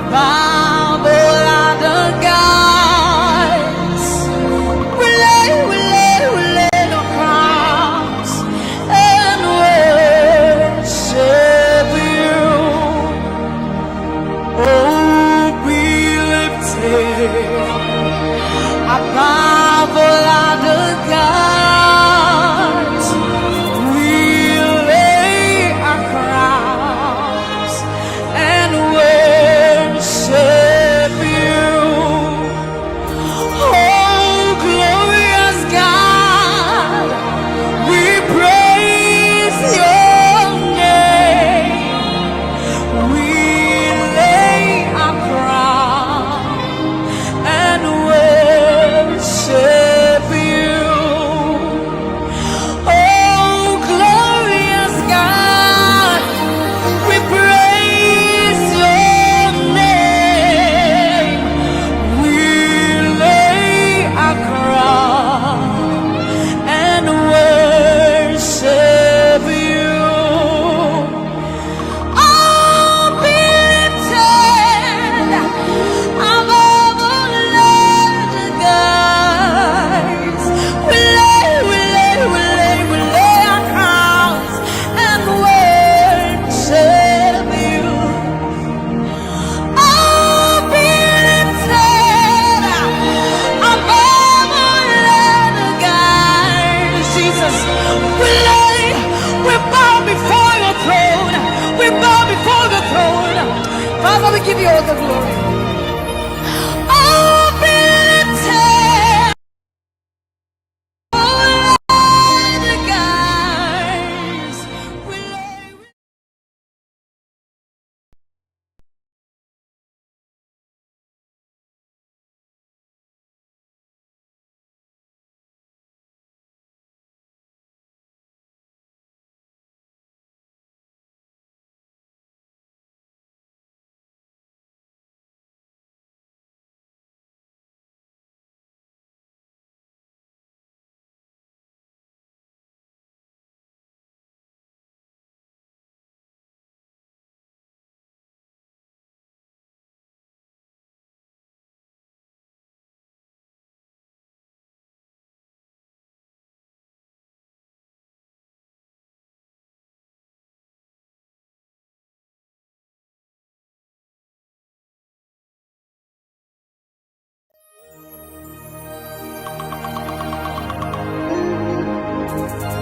above all other gods. We lay our crowns and worship you. Oh, be lifted above all other gods. We lay our crowns and worship you. Oh, glorious God, we praise your name. We lay our crown and worship you. Oh, glorious God, we praise your name. We lay our crown and worship you. Oh, be lifted above all other gods. We lay our crowns and worship you. Oh, be lifted above all other gods. Jesus, we bow before your throne. We bow before the throne. Father, we give you all the glory. Oh, be lifted above all other gods. We lay.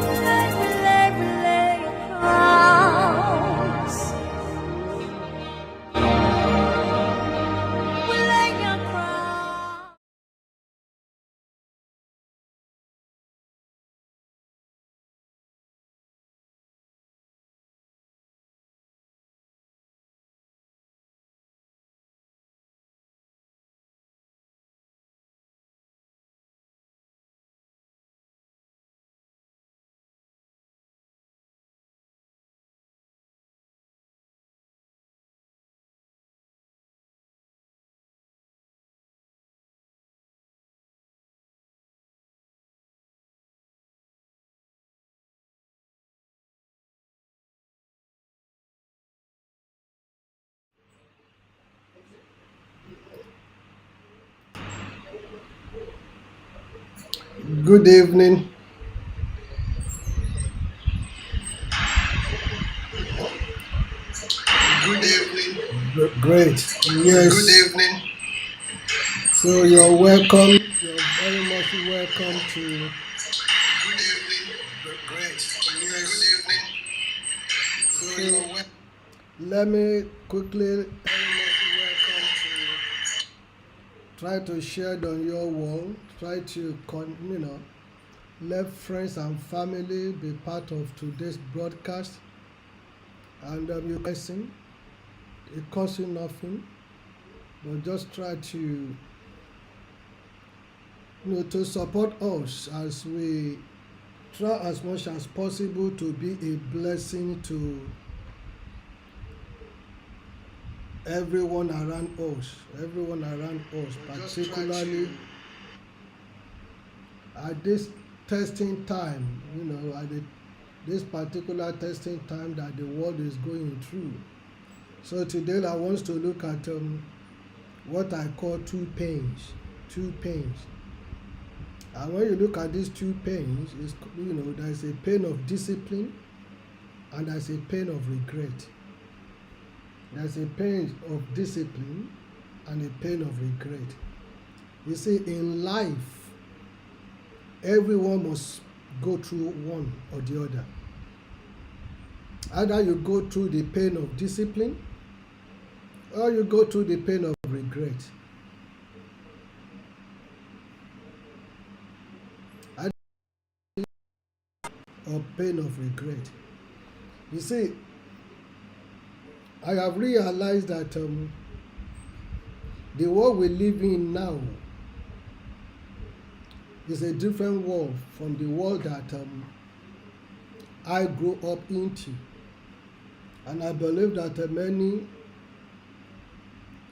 We lay our crowns. We lay our crowns. Good evening. Good evening. Great. Good Yes. evening. So you're welcome. You're very much welcome to. Good evening. Great. Yes. Good evening. So you're So welcome. let me quickly Very much welcome try to share it on your wall. Try to let friends and family be part of today's broadcast, and you can listen. It costs you nothing, but just try to to support us as we try as much as possible to be a blessing to everyone around us, particularly at this testing time, this particular testing time that the world is going through. So today I want to look at what I call two pains. Two pains. And when you look at these two pains, it's, there's a pain of discipline and there's a pain of regret. There's a pain of discipline and a pain of regret. You see, in life, everyone must go through one or the other. Either you go through the pain of discipline or you go through the pain of regret. Or pain of regret. You see, I have realized that the world we live in now is a different world from the world that I grew up into. And I believe that many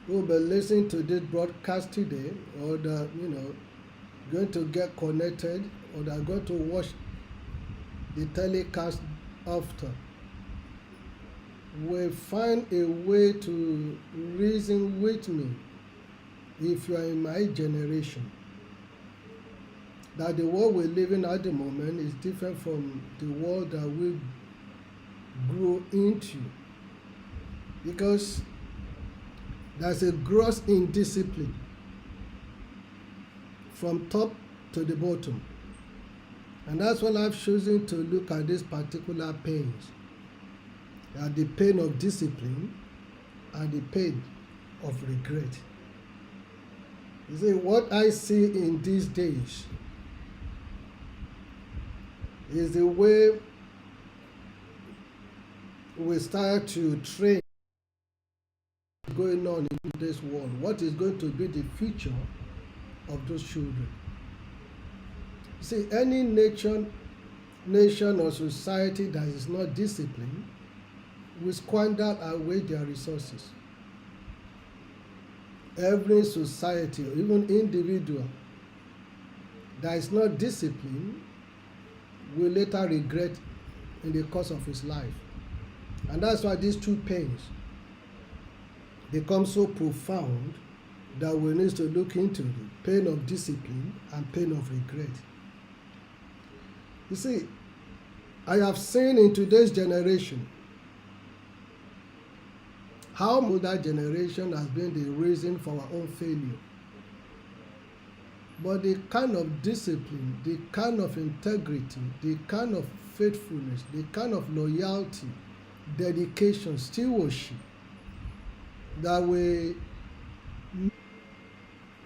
who will be listening to this broadcast today, or that going to get connected, or that are going to watch the telecast after, will find a way to reason with me, if you are in my generation, that the world we're living at the moment is different from the world that we grew into, because there's a gross indiscipline from top to the bottom. And that's why I've chosen to look at these particular pains, the pain of discipline and the pain of regret. You see, what I see in these days is the way we start to train going on in this world. What is going to be the future of those children? See, any nation or society that is not disciplined will squander away their resources. Every society, or even individual that is not disciplined, will later regret in the course of his life. And that's why these two pains become so profound that we need to look into the pain of discipline and pain of regret. You see, I have seen in today's generation how that generation has been the reason for our own failure. But the kind of discipline, the kind of integrity, the kind of faithfulness, the kind of loyalty, dedication, stewardship that we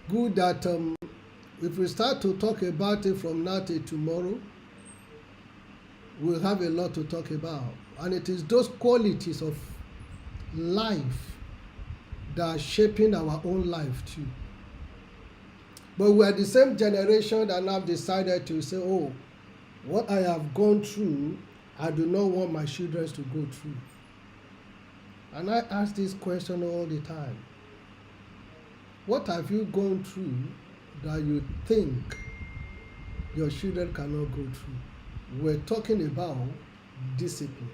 good that if we start to talk about it from now till tomorrow, we'll have a lot to talk about. And it is those qualities of life that are shaping our own life too. But we are the same generation that now decided to say, oh, what I have gone through, I do not want my children to go through. And I ask this question all the time. What have you gone through that you think your children cannot go through? We're talking about discipline.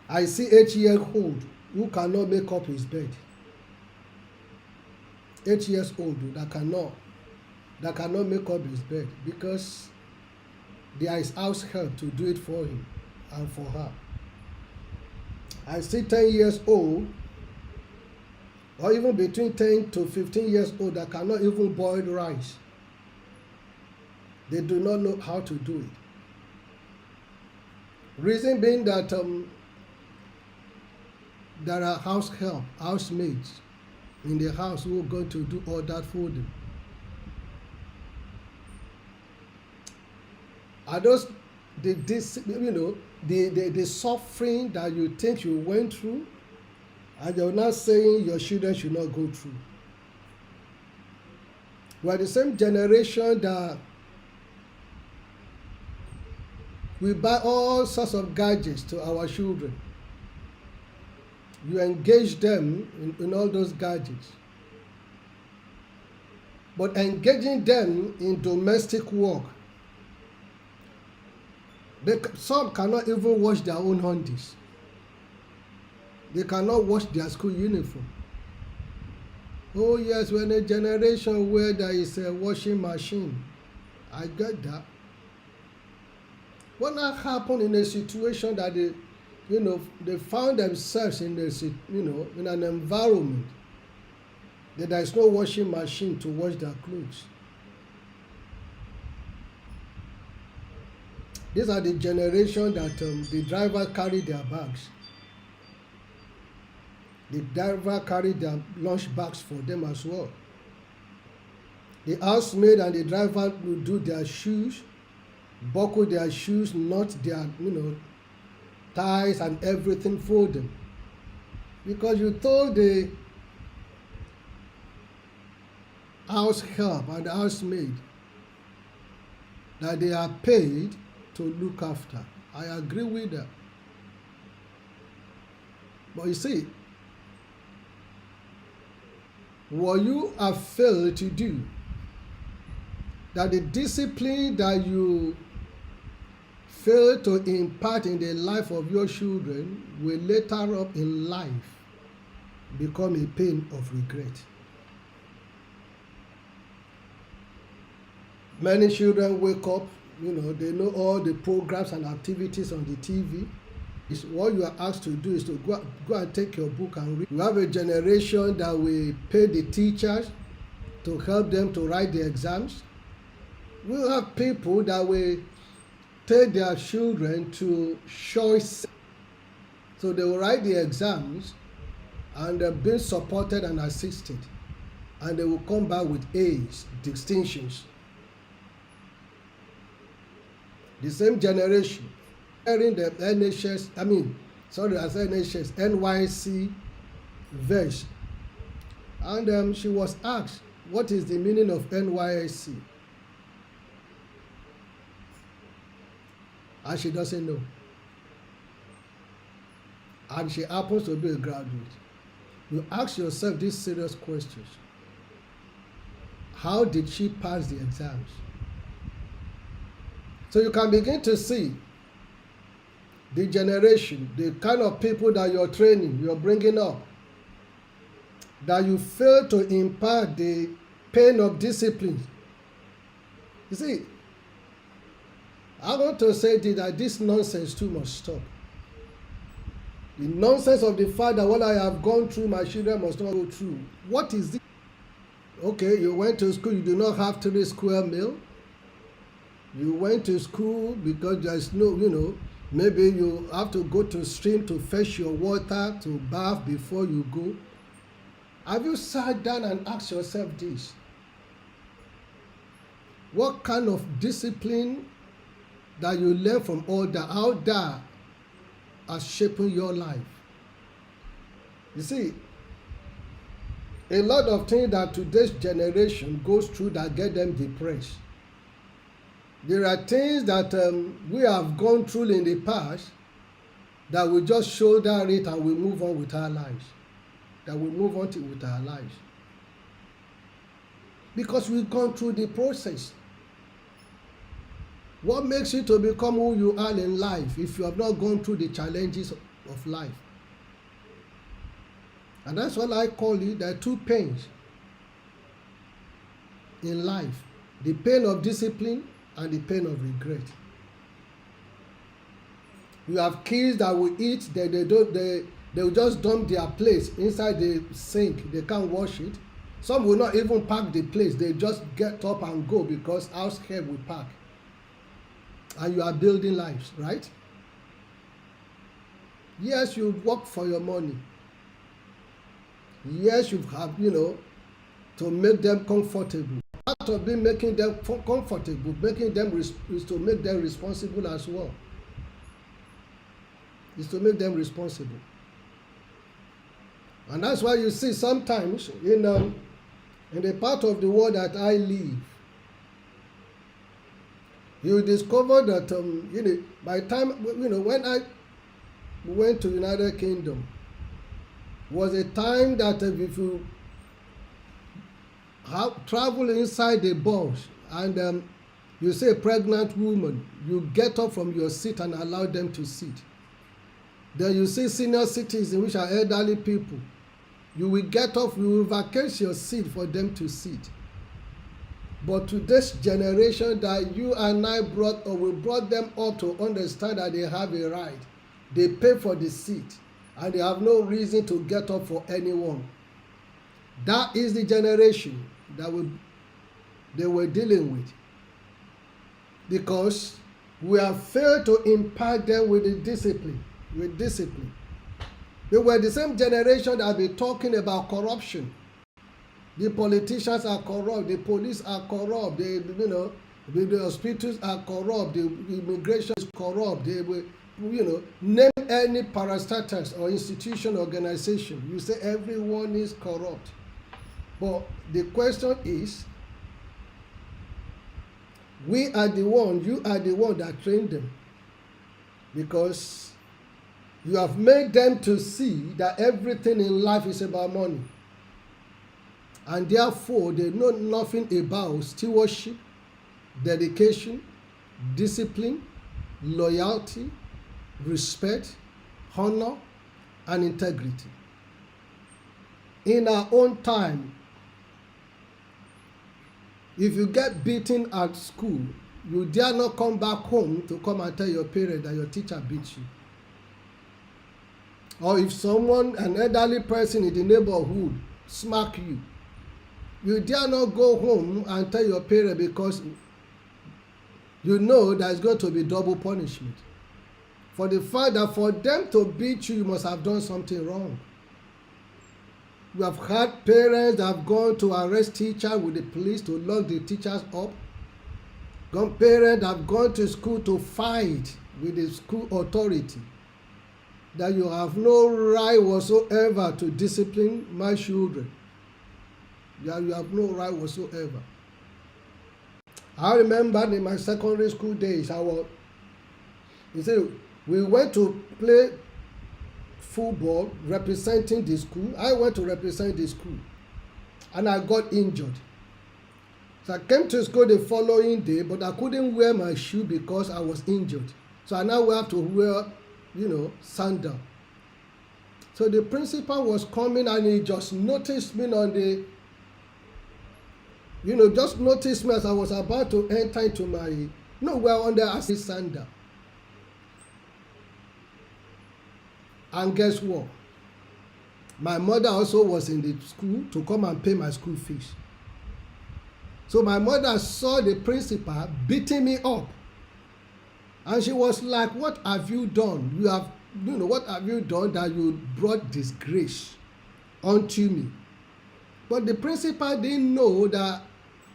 I see 8-year-old who cannot make up his bed. 8 years old that cannot make up his bed because there is house help to do it for him and for her. I see 10 years old, or even between 10 to 15 years old, that cannot even boil rice. They do not know how to do it. Reason being that there are house help, housemaids in the house who are going to do all that for them. Are those the suffering that you think you went through, and you're not saying your children should not go through? We are the same generation that we buy all sorts of gadgets to our children. You engage them in all those gadgets. But engaging them in domestic work, some cannot even wash their own undies. They cannot wash their school uniform. Oh yes, we're in a generation where there is a washing machine. I get that. What not happened in a situation that they found themselves in in an environment that there is no washing machine to wash their clothes. These are the generation that the driver carry their bags. The driver carry their lunch bags for them as well. The housemaid and the driver will do their shoes, buckle their shoes, knot their ties and everything for them. Because you told the house help and the housemaid that they are paid to look after. I agree with that. But you see, what you have failed to do, that the discipline that you fail to impart in the life of your children will later up in life become a pain of regret. Many children wake up, they know all the programs and activities on the TV. It's what you are asked to do is to go and take your book and read. You have a generation that will pay the teachers to help them to write the exams. We have people that will take their children to choice, so they will write the exams and they're being supported and assisted, and they will come back with A's, distinctions. The same generation wearing the NYC verse, and she was asked, what is the meaning of NYC? And she doesn't know. And she happens to be a graduate. You ask yourself these serious questions. How did she pass the exams? So you can begin to see the generation, the kind of people that you're training, you're bringing up, that you fail to impart the pain of discipline. You see, I want to say that this nonsense too must stop. The nonsense of the fact that what I have gone through, my children must not go through. What is this? Okay, you went to school, you do not have 3 square meal. You went to school because there's no, maybe you have to go to stream to fetch your water, to bath before you go. Have you sat down and asked yourself this? What kind of discipline that you learn from all that, how that has shaped your life? You see, a lot of things that today's generation goes through that get them depressed. There are things that we have gone through in the past that we just shoulder it and we move on with our lives. With our lives. Because we've gone through the process. What makes you to become who you are in life if you have not gone through the challenges of life? And that's what I call it, there are 2 pains in life. The pain of discipline and the pain of regret. You have kids that will eat, they will just dump their plates inside the sink. They can't wash it. Some will not even pack the plates. They just get up and go because house help will pack. And you are building lives, right? Yes, you work for your money. Yes, you have, to make them comfortable. Part of being making them comfortable, making them is to make them responsible as well. Is to make them responsible. And that's why you see sometimes in the part of the world that I live, you discover that by the time when I went to United Kingdom, was a time that if you travel inside the bus and you see a pregnant woman, you get up from your seat and allow them to sit. Then you see senior citizens, which are elderly people, You will get off, you will vacate your seat for them to sit. But to this generation that you and I brought, or we brought them up to understand that they have a right. They pay for the seat and they have no reason to get up for anyone. That is the generation that they were dealing with. Because we have failed to impact them with the discipline. With discipline. They were the same generation that have been talking about corruption. The politicians are corrupt, the police are corrupt, the hospitals are corrupt, the immigration is corrupt, they will, name any parastatals or institution, organization, you say everyone is corrupt. But the question is, we are the one, you are the one that trained them. Because you have made them to see that everything in life is about money. And therefore, they know nothing about stewardship, dedication, discipline, loyalty, respect, honor, and integrity. In our own time, if you get beaten at school, you dare not come back home to come and tell your parents that your teacher beat you. Or if someone, an elderly person in the neighborhood, smack you, you dare not go home and tell your parents because you know there's going to be double punishment. For the fact that for them to beat you, you must have done something wrong. We have had parents that have gone to arrest teachers with the police to lock the teachers up. Parents that have gone to school to fight with the school authority. That you have no right whatsoever to discipline my children. That you have no right whatsoever. I remember in my secondary school days, we went to play football representing the school. I went to represent the school and I got injured. So I came to school the following day, but I couldn't wear my shoe because I was injured. So I now have to wear, sandal. So the principal was coming and he just noticed me just noticed me as I was about to enter into we're on the assist sandal. And guess what? My mother also was in the school to come and pay my school fees. So my mother saw the principal beating me up. And she was like, what have you done? What have you done that you brought disgrace unto me? But the principal didn't know that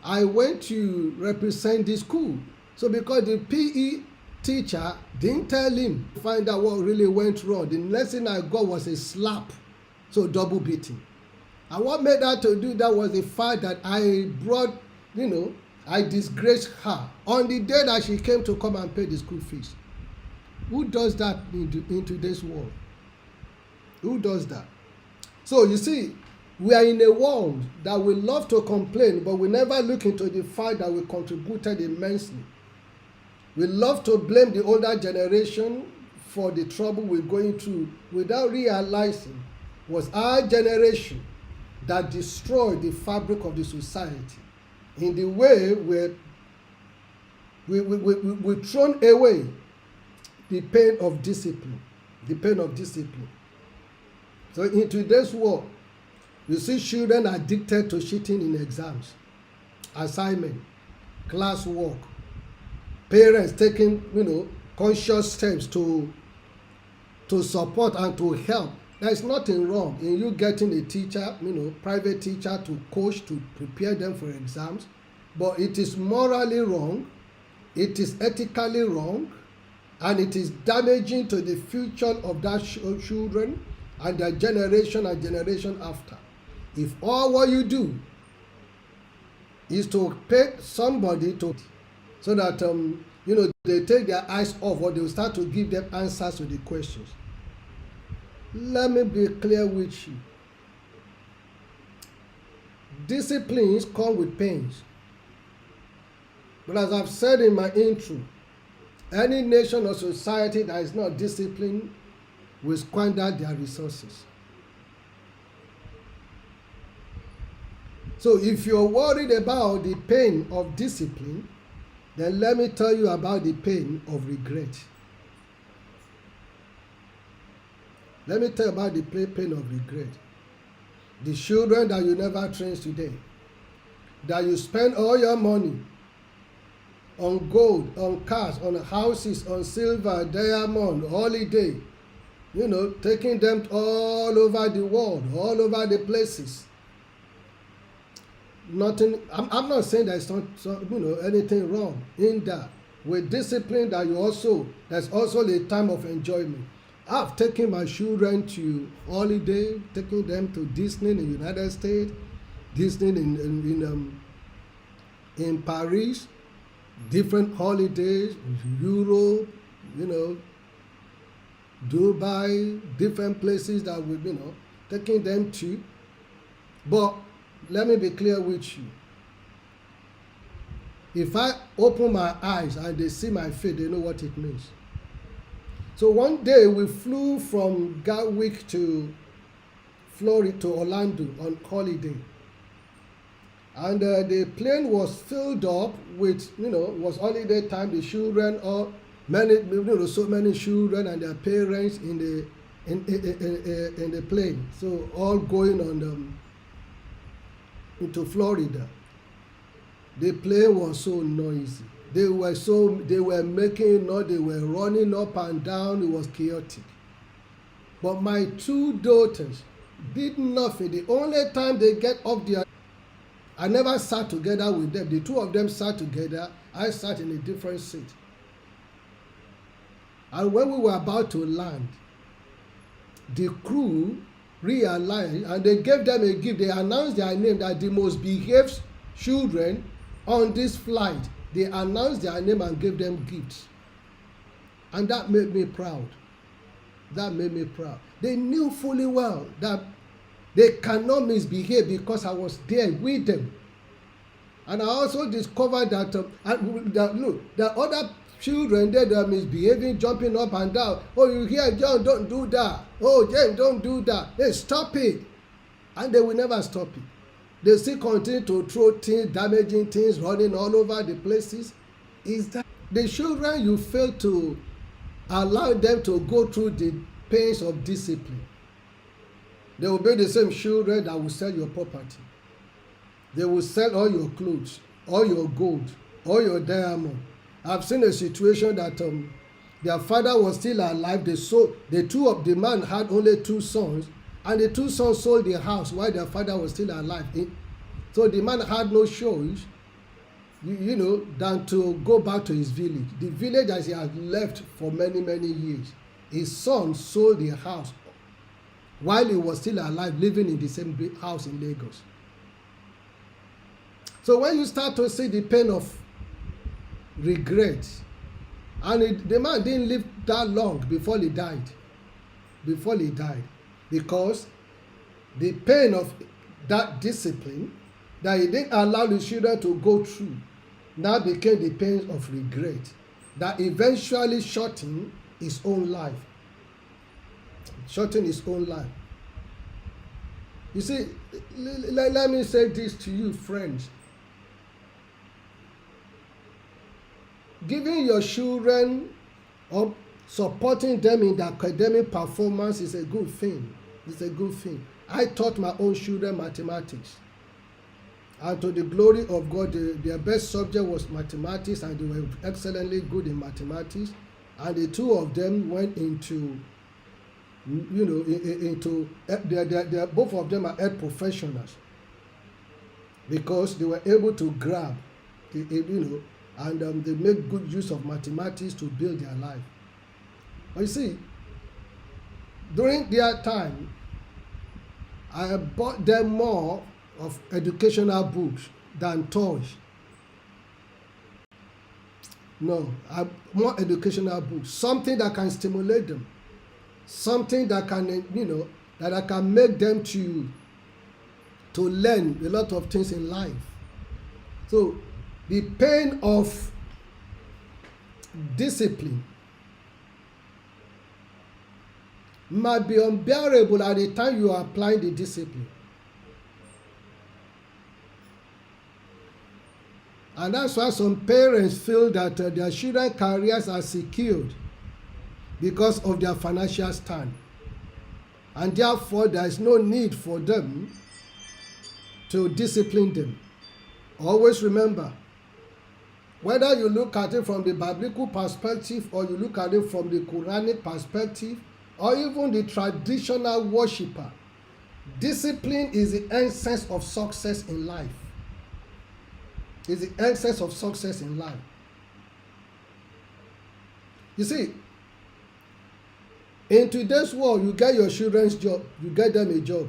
I went to represent the school. So because the PE teacher didn't tell him to find out what really went wrong, the next thing I got was a slap. So double beating. And what made her to do that was the fact that I brought, I disgraced her on the day that she came to come and pay the school fees. Who does that in today's world? Who does that? So you see, we are in a world that we love to complain, but we never look into the fact that we contributed immensely. We love to blame the older generation for the trouble we're going through without realizing it was our generation that destroyed the fabric of the society in the way we thrown away the pain of discipline. The pain of discipline. So in today's world, you see children addicted to cheating in exams, assignment, classwork. Parents taking, conscious steps to support and to help. There is nothing wrong in you getting a teacher, private teacher to coach, to prepare them for exams. But it is morally wrong, it is ethically wrong, and it is damaging to the future of that children and their generation and generation after. If all what you do is to pay somebody so that they take their eyes off, or they will start to give them answers to the questions. Let me be clear with you. Disciplines come with pains. But as I've said in my intro, any nation or society that is not disciplined will squander their resources. So if you're worried about the pain of discipline, then let me tell you about the pain of regret. Let me tell you about the pain of regret. The children that you never train today, that you spend all your money on gold, on cars, on houses, on silver, diamond, holiday, taking them all over the world, all over the places. Nothing. I'm not saying there's not anything wrong in that. With discipline, there's also a time of enjoyment. I've taken my children to holiday, taking them to Disney in the United States, Disney in Paris, different holidays, Europe, Dubai, different places that we've taking them to. But let me be clear with you. If I open my eyes and they see my face, they know what it means. So one day we flew from Gatwick to Florida to Orlando on holiday. And the plane was filled up with, it was holiday time, the children, or so many children and their parents in the plane. So all going on into Florida. The plane was so noisy. They were making noise, they were running up and down, it was chaotic. But my two daughters did nothing. The only time they get up there, I never sat together with them. The two of them sat together. I sat in a different seat. And when we were about to land, the crew realized and they gave them a gift. They announced their name, that the most behaved children on this flight. They announced their name and gave them gifts. And that made me proud. That made me proud. They knew fully well that they cannot misbehave because I was there with them. And I also discovered that, the other children there that are misbehaving, jumping up and down. Oh, you hear, John, don't do that. Oh, James, don't do that. Hey, stop it. And they will never stop it. They still continue to throw things, damaging things, running all over the places. Is that the children you fail to allow them to go through the pains of discipline? They will be the same children that will sell your property. They will sell all your clothes, all your gold, all your diamond. I've seen a situation that their father was still alive. The man had only 2 sons, and the 2 sons sold their house while their father was still alive. So the man had no choice, than to go back to his village. The village that he had left for many, many years. His son sold their house while he was still alive, living in the same house in Lagos. So when you start to see the pain of regret, and the man didn't live that long before he died. Because the pain of that discipline that he didn't allow the children to go through now became the pain of regret that eventually shortened his own life. You see, let me say this to you, friends. Giving your children or supporting them in their academic performance is a good thing. I taught my own children mathematics. And to the glory of God, their best subject was mathematics, and they were excellently good in mathematics. And the 2 of them went into both of them are health professionals, because they were able to grab, and they make good use of mathematics to build their life. But you see, during their time, I bought them more of educational books than toys. No, more educational books, something that can stimulate them, something that can, that I can make them to learn a lot of things in life. So the pain of discipline might be unbearable at the time you are applying the discipline. And that's why some parents feel that their children's careers are secured because of their financial stand. And therefore, there is no need for them to discipline them. Always remember, whether you look at it from the biblical perspective or you look at it from the Quranic perspective or even the traditional worshiper, discipline is the essence of success in life. Is the essence of success in life. You see, in today's world, you get your children's job, you get them a job.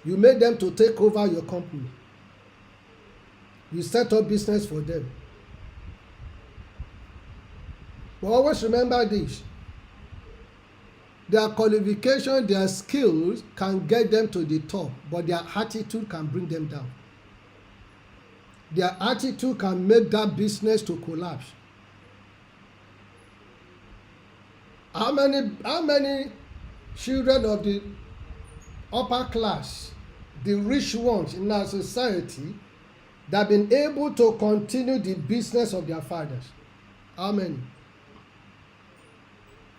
You make them to take over your company. You set up business for them. But always remember this. Their qualification, their skills can get them to the top, but their attitude can bring them down. Their attitude can make that business to collapse. How many children of the upper class, the rich ones in our society, that have been able to continue the business of their fathers? How many?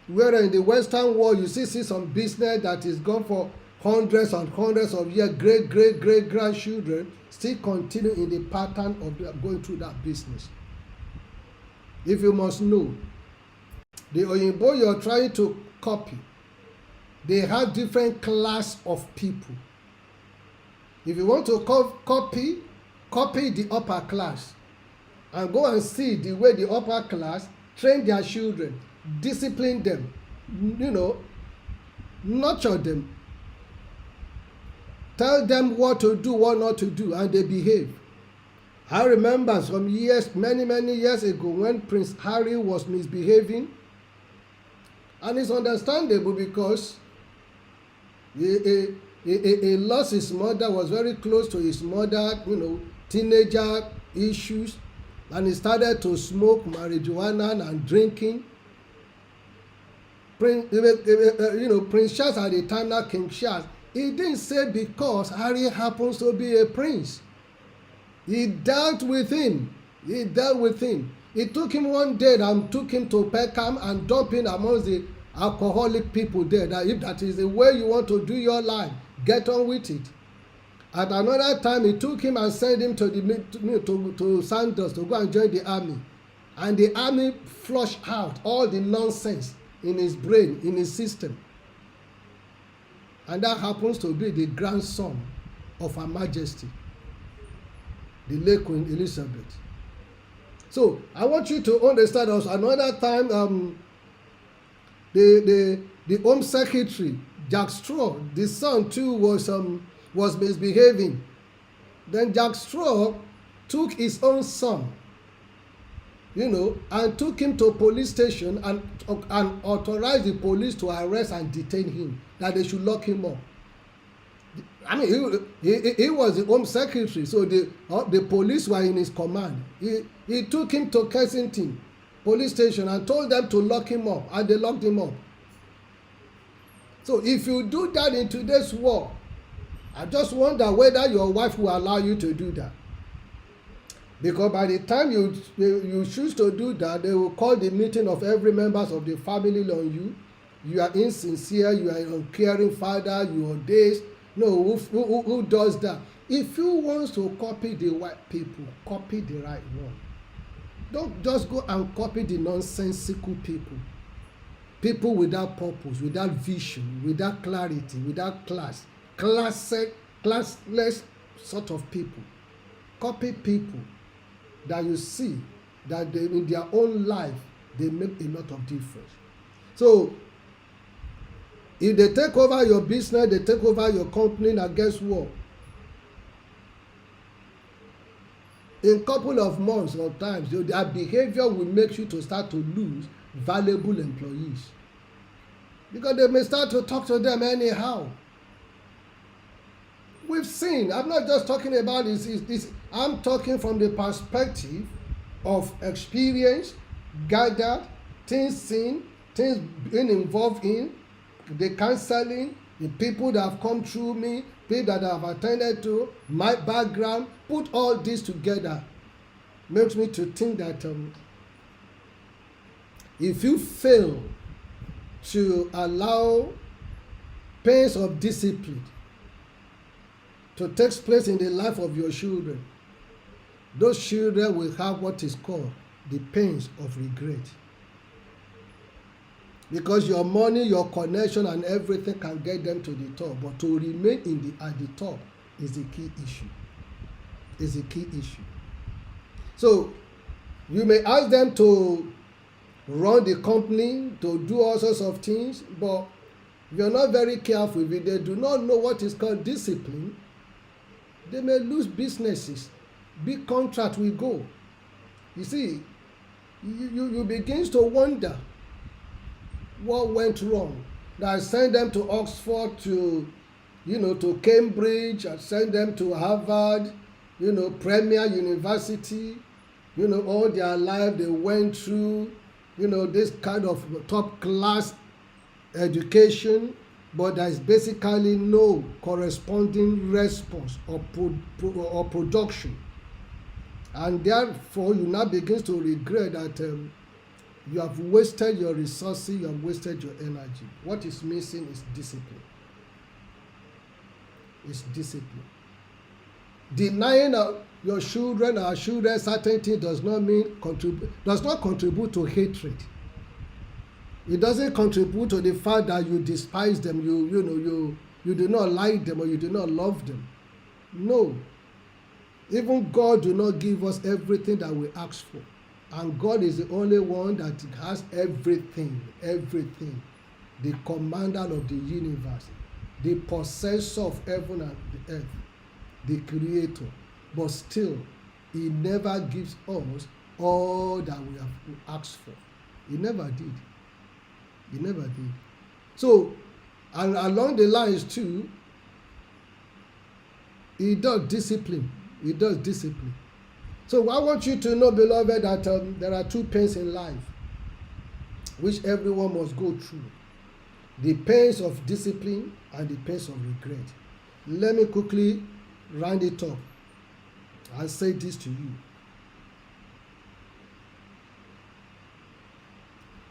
Where in the Western world you see some business that is gone for hundreds and hundreds of years, great grandchildren still continue in the pattern of going through that business. If you must know, the Oyinbo you are trying to copy, they have different class of people. If you want to copy the upper class and go and see the way the upper class train their children, discipline them, nurture them, tell them what to do, what not to do, and they behave. I remember some years, many years ago, when Prince Harry was misbehaving, and it's understandable because he lost his mother, was very close to his mother, teenager issues, and he started to smoke marijuana and drinking. Prince Charles at the time, now King Charles, he didn't say because Harry happens to be a prince. He dealt with him. It took him one day and took him to Peckham and dumped him amongst the alcoholic people there. That if that is the way you want to do your life, get on with it. At another time, he took him and sent him to Sanders to go and join the army. And the army flushed out all the nonsense in his brain, in his system. And that happens to be the grandson of Her Majesty, the late Queen Elizabeth. So I want you to understand also another time the Home Secretary, Jack Straw, the son too was misbehaving. Then Jack Straw took his own son, and took him to a police station and authorized the police to arrest and detain him, that they should lock him up. I mean, he was the Home Secretary, so the police were in his command. He took him to Kensington police station and told them to lock him up, and they locked him up. So if you do that in today's world, I just wonder whether your wife will allow you to do that. Because by the time you choose to do that, they will call the meeting of every members of the family on you. You are insincere, you are an uncaring father, you are this. No, who does that? If you want to copy the white people, copy the right one. Don't just go and copy the nonsensical people. People without purpose, without vision, without clarity, without classless sort of people. Copy people that you see that they, in their own life, they make a lot of difference. So if they take over your business, they take over your company, now guess what? In a couple of months or times, their behavior will make you to start to lose valuable employees. Because they may start to talk to them anyhow. We've seen, I'm not just talking about this, I'm talking from the perspective of experience, gathered, things seen, things being involved in, the counseling, the people that have come through me, people that I've attended to, my background, put all this together, makes me to think that if you fail to allow pains of discipline to take place in the life of your children, those children will have what is called the pains of regret. Because your money, your connection, and everything can get them to the top, but to remain at the top is the key issue. Is the key issue. So you may ask them to run the company, to do all sorts of things, but if you're not very careful, if they do not know what is called discipline, they may lose businesses. Big contract will go. You see, you begin to wonder what went wrong. I sent them to Oxford, to Cambridge, I sent them to Harvard, Premier University, all their life they went through, this kind of top class education, but there is basically no corresponding response or production. And therefore, you now begin to regret that you have wasted your resources, you have wasted your energy. What is missing is discipline. It's discipline. Denying your children, our children, certain things does not contribute to hatred. It doesn't contribute to the fact that you despise them, you do not like them, or you do not love them. No. Even God do not give us everything that we ask for. And God is the only one that has everything. The commander of the universe, the possessor of heaven and the earth, the creator. But still, he never gives us all that we have asked for. He never did. He never did. So, and along the lines too, he does discipline. He does discipline. So I want you to know, beloved, that there are two pains in life which everyone must go through. The pains of discipline and the pains of regret. Let me quickly round it up and say this to you.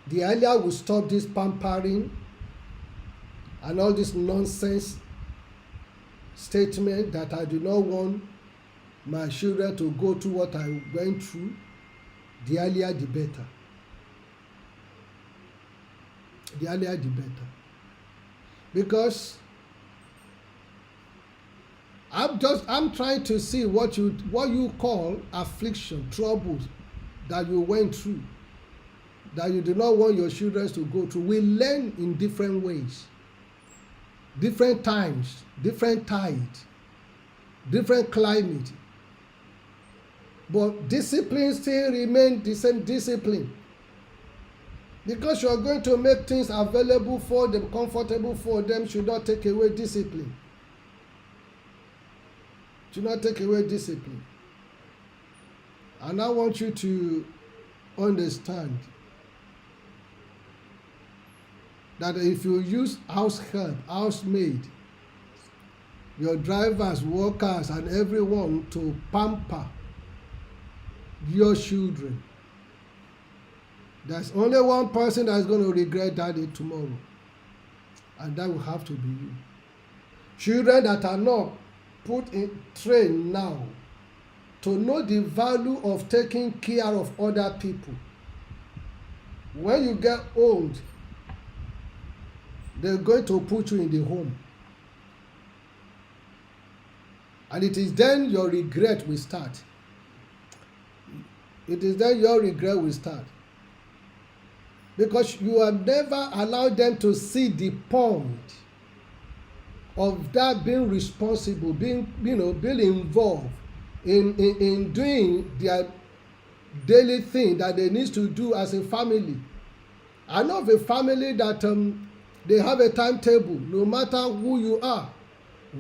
The earlier we stop this pampering and all this nonsense statement that I do not want my children to go through what I went through, the earlier the better. The earlier the better. Because I'm trying to see what you call affliction, troubles that you went through, that you do not want your children to go through. We learn in different ways, different times, different tides, different climate. But discipline still remains the same discipline. Because you are going to make things available for them, comfortable for them, should not take away discipline. Should not take away discipline. And I want you to understand that if you use house help, housemaid, your drivers, workers, and everyone to pamper your children, there's only one person that's going to regret that day tomorrow, and that will have to be you. Children that are not put in train now to know the value of taking care of other people. When you get old, they're going to put you in the home. And it is then your regret will start. It is then your regret will start. Because you have never allowed them to see the point of that being responsible, being involved in doing their daily thing that they need to do as a family. I know of a family that they have a timetable, no matter who you are.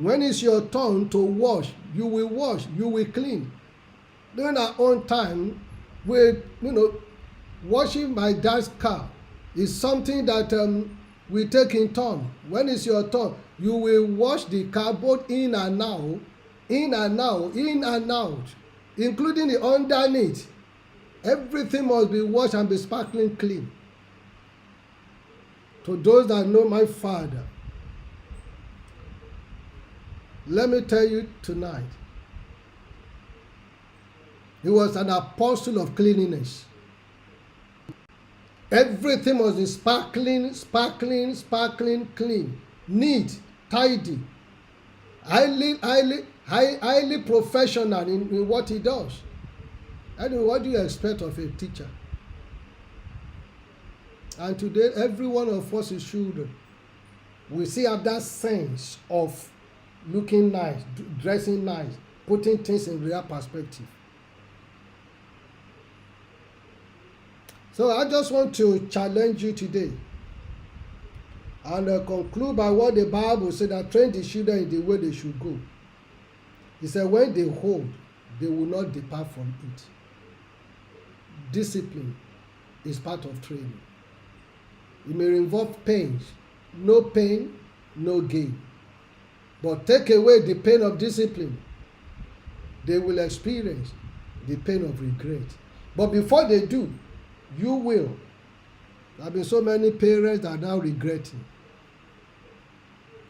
When it's your turn to wash, you will clean. During our own time, washing my dad's car is something that we take in turn. When it's your turn, You will wash the car both in and out, in and out, in and out, including the underneath. Everything must be washed and be sparkling clean. To those that know my Father, let me tell you tonight, he was an apostle of cleanliness. Everything must be sparkling, sparkling, sparkling, clean, neat, tidy, highly professional in what he does. Anyway, what do you expect of a teacher? And today, every one of us is children. We still have that sense of looking nice, dressing nice, putting things in real perspective. So I just want to challenge you today and conclude by what the Bible said, that train the children in the way they should go. He said, when they hold, they will not depart from it. Discipline is part of training. It may involve pain, no gain. But take away the pain of discipline, they will experience the pain of regret. But before they do, you will. There have been so many parents that are now regretting.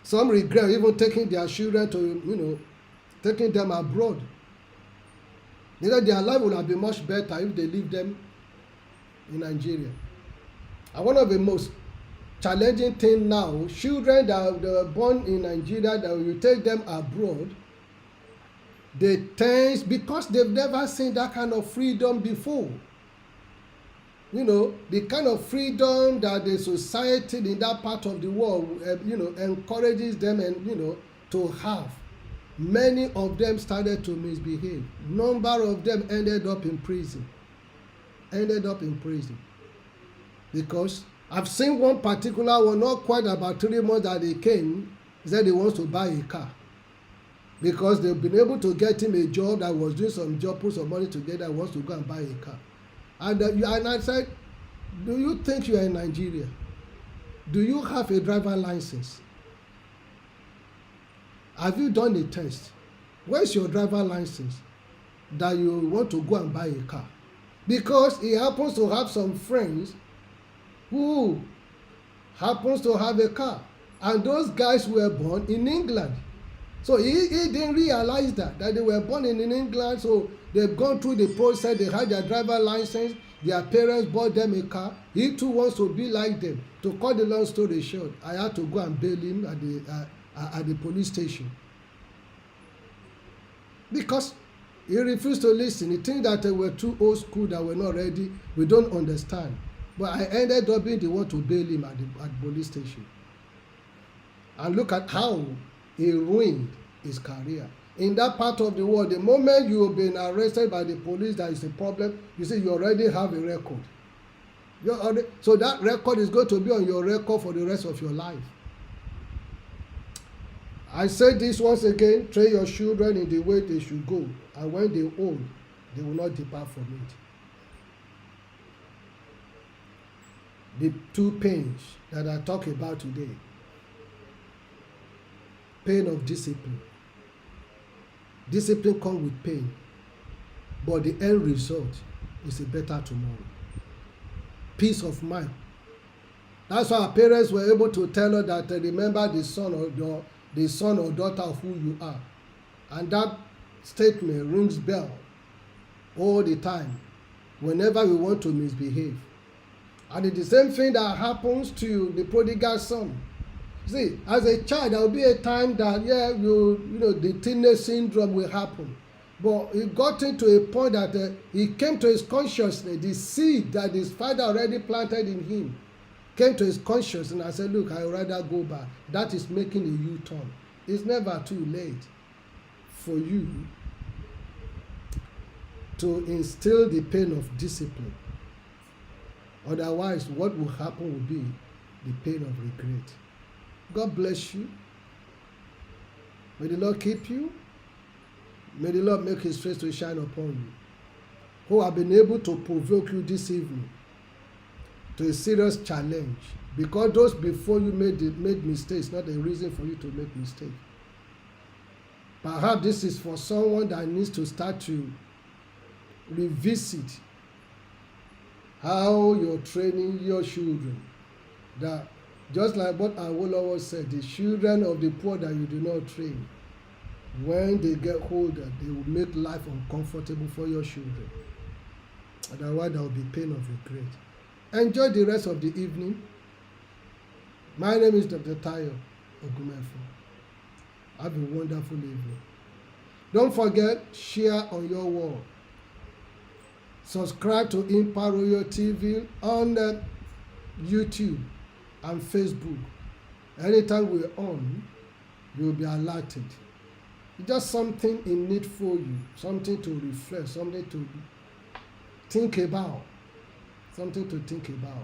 Some regret even taking their children to, taking them abroad. Their life would have been much better if they leave them in Nigeria. And one of the most challenging things now, children that were born in Nigeria, that you take them abroad, they tense because they've never seen that kind of freedom before. The kind of freedom that the society in that part of the world, encourages them and, to have. Many of them started to misbehave. Number of them ended up in prison. Because I've seen one particular one, not quite about 3 months that he came, he said he wants to buy a car. Because they've been able to get him a job that was doing some job, put some money together, wants to go and buy a car. And I said, do you think you are in Nigeria? Do you have a driver license? Have you done a test? Where's your driver license that you want to go and buy a car? Because he happens to have some friends who happens to have a car. And those guys were born in England. So he didn't realize that they were born in England. So they've gone through the process. They had their driver license. Their parents bought them a car. He too wants to be like them. To cut the long story short, I had to go and bail him at the police station. Because he refused to listen. He think that they were too old school, that were not ready. We don't understand. But I ended up being the one to bail him at the police station. And look at how he ruined his career. In that part of the world, the moment you have been arrested by the police, there is a problem. You see, you already have a record. So that record is going to be on your record for the rest of your life. I say this once again, train your children in the way they should go. And when they old, they will not depart from it. The 2 pains that I talk about today. Pain of discipline. Discipline comes with pain, but the end result is a better tomorrow. Peace of mind. That's why our parents were able to tell us that remember the son or daughter of who you are. And that statement rings bell all the time whenever we want to misbehave. And it's the same thing that happens to the prodigal son. See, as a child, there will be a time that, the teenage syndrome will happen. But he got into a point that he came to his consciousness, the seed that his father already planted in him came to his consciousness and I said, look, I would rather go back. That is making a U-turn. It's never too late for you to instill the pain of discipline. Otherwise, what will happen will be the pain of regret. God bless you. May the Lord keep you. May the Lord make his face to shine upon you. Who have been able to provoke you this evening to a serious challenge, because those before you made mistakes, not a reason for you to make mistakes. Perhaps this is for someone that needs to start to revisit how you're training your children. That just like what Awolowo said, the children of the poor that you do not train, when they get older, they will make life uncomfortable for your children. Otherwise, there will be pain of regret. Enjoy the rest of the evening. My name is Dr. TAYO OGUNMEFUN. Have a wonderful evening. Don't forget, share on your wall. Subscribe to Impact Royal TV on YouTube and Facebook. Anytime we're on, you'll be alerted. It's just something in need for you, something to reflect, something to think about, something to think about.